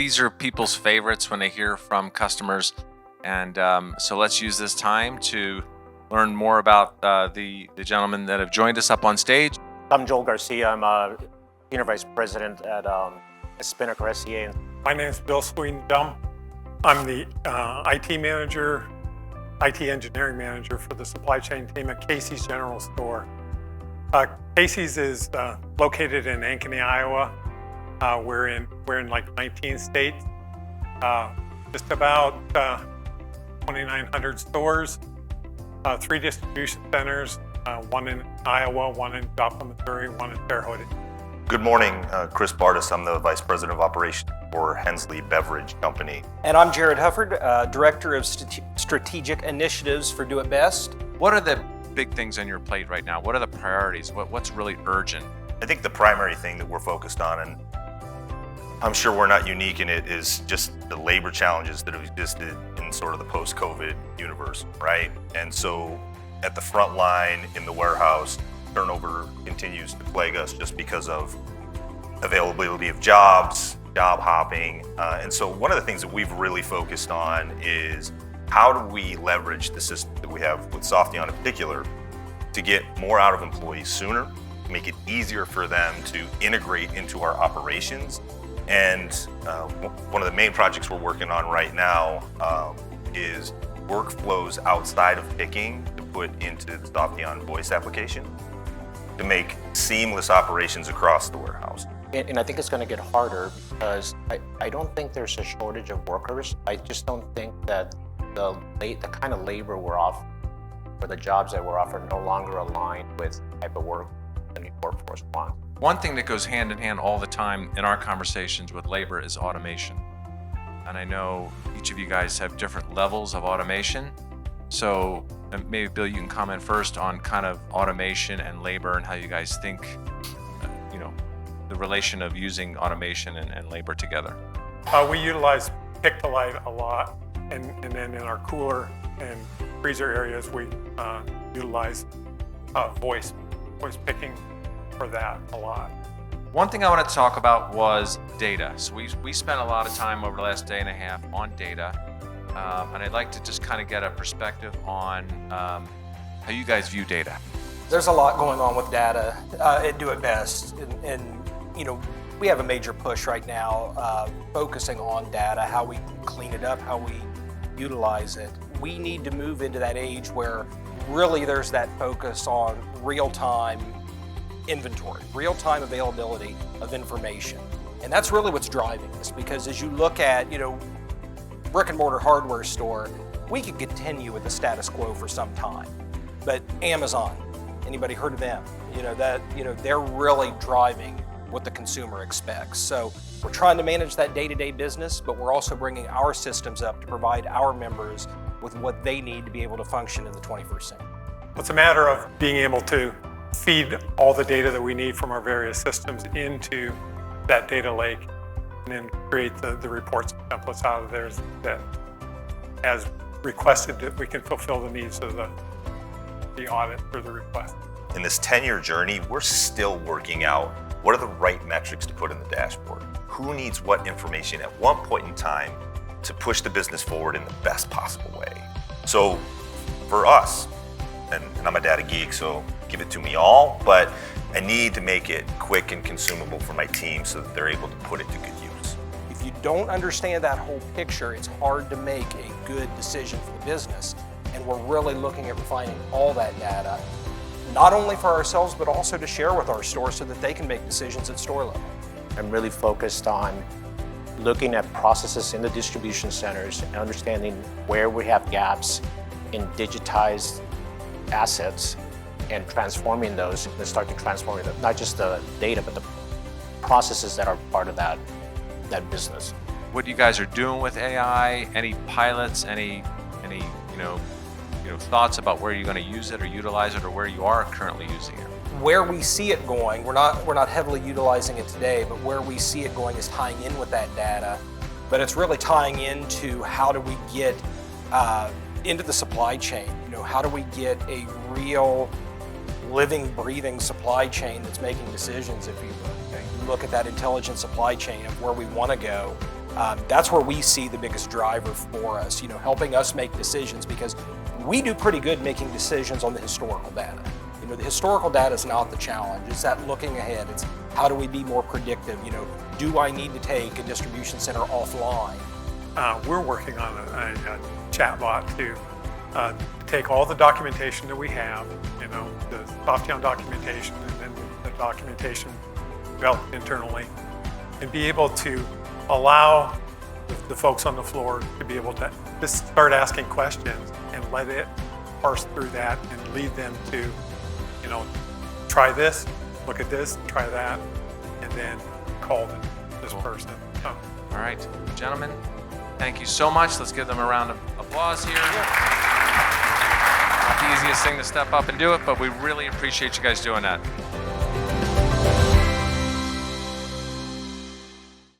these are people's favorites when they hear from customers. And so let's use this time to learn more about the gentlemen that have joined us up on stage. I'm Joel Garcia. I'm a Senior Vice President at Spinnaker SCA. My name is Bill Sweden-Dumb. I'm the IT manager, IT engineering manager for the supply chain team at Casey's General Store. Casey's is located in Ankeny, Iowa. We're in like 19 states, just about 2,900 stores, 3 distribution centers, one in Iowa, one in Joplin, Missouri, one in Terre Haute. Good morning, Chris Bardis. I'm the Vice President of Operations for Hensley Beverage Company. And I'm Jared Hufford, Director of Strategic Initiatives for Do It Best. What are the big things on your plate right now? What are the priorities? What's really urgent? I think the primary thing that we're focused on, and I'm sure we're not unique in it, is just the labor challenges that have existed in sort of the post-COVID universe, right? And so at the front line in the warehouse, turnover continues to plague us just because of availability of jobs, job hopping. And so one of the things that we've really focused on is how do we leverage the system that we have with Softeon in particular to get more out of employees sooner, make it easier for them to integrate into our operations. And one of the main projects we're working on right now is workflows outside of picking to put into the Softeon voice application to make seamless operations across the warehouse. And I think it's going to get harder because I don't think there's a shortage of workers. I just don't think that the kind of labor we're offering or the jobs that we're offering no longer align with the type of work the new workforce wants. One thing that goes hand in hand all the time in our conversations with labor is automation. And I know each of you guys have different levels of automation. So maybe Bill, you can comment first on kind of automation and labor and how you guys think, the relation of using automation and labor together. We utilize pick-to-light a lot, and then in our cooler and freezer areas, we utilize voice picking for that a lot. One thing I wanted to talk about was data. So we spent a lot of time over the last day and a half on data, and I'd like to just kind of get a perspective on how you guys view data. There's a lot going on with data at Do It Best, and we have a major push right now focusing on data, how we clean it up, how we utilize it. We need to move into that age where really there's that focus on real-time inventory, real-time availability of information. And that's really what's driving this, because as you look at, brick and mortar hardware store, we could continue with the status quo for some time. But Amazon, anybody heard of them? They're really driving what the consumer expects. So we're trying to manage that day-to-day business, but we're also bringing our systems up to provide our members with what they need to be able to function in the 21st century. It's a matter of being able to feed all the data that we need from our various systems into that data lake and then create the reports and templates out of there that, as requested, that we can fulfill the needs of the audit or the request. In this 10-year journey, we're still working out what are the right metrics to put in the dashboard. Who needs what information at what point in time to push the business forward in the best possible way. So for us, and I'm a data geek, so give it to me all, but I need to make it quick and consumable for my team so that they're able to put it to good use. If you don't understand that whole picture, it's hard to make a good decision for the business. And we're really looking at refining all that data, not only for ourselves, but also to share with our stores so that they can make decisions at store level. I'm really focused on looking at processes in the distribution centers and understanding where we have gaps in digitized assets and transforming those and start to transform not just the data, but the processes that are part of that business. What you guys are doing with AI, any pilots, any thoughts about where you're going to use it or utilize it, or where you are currently using it? Where we see it going, we're not heavily utilizing it today, but where we see it going is tying in with that data. But it's really tying into how do we get into the supply chain. How do we get a real living, breathing supply chain that's making decisions, if you will. You look at that intelligent supply chain of where we want to go, That's where we see the biggest driver for us, helping us make decisions, because we do pretty good making decisions on the historical data. The historical data is not the challenge. It's that looking ahead. It's how do we be more predictive? Do I need to take a distribution center offline? We're working on a chatbot to take all the documentation that we have, the Softeon documentation and then the documentation developed internally, and be able to allow the folks on the floor to be able to just start asking questions and let it parse through that and lead them to, try this, look at this, try that, and then call this person. So, All right, gentlemen, thank you so much. Let's give them a round of applause here. Not the easiest thing to step up and do it, but we really appreciate you guys doing that.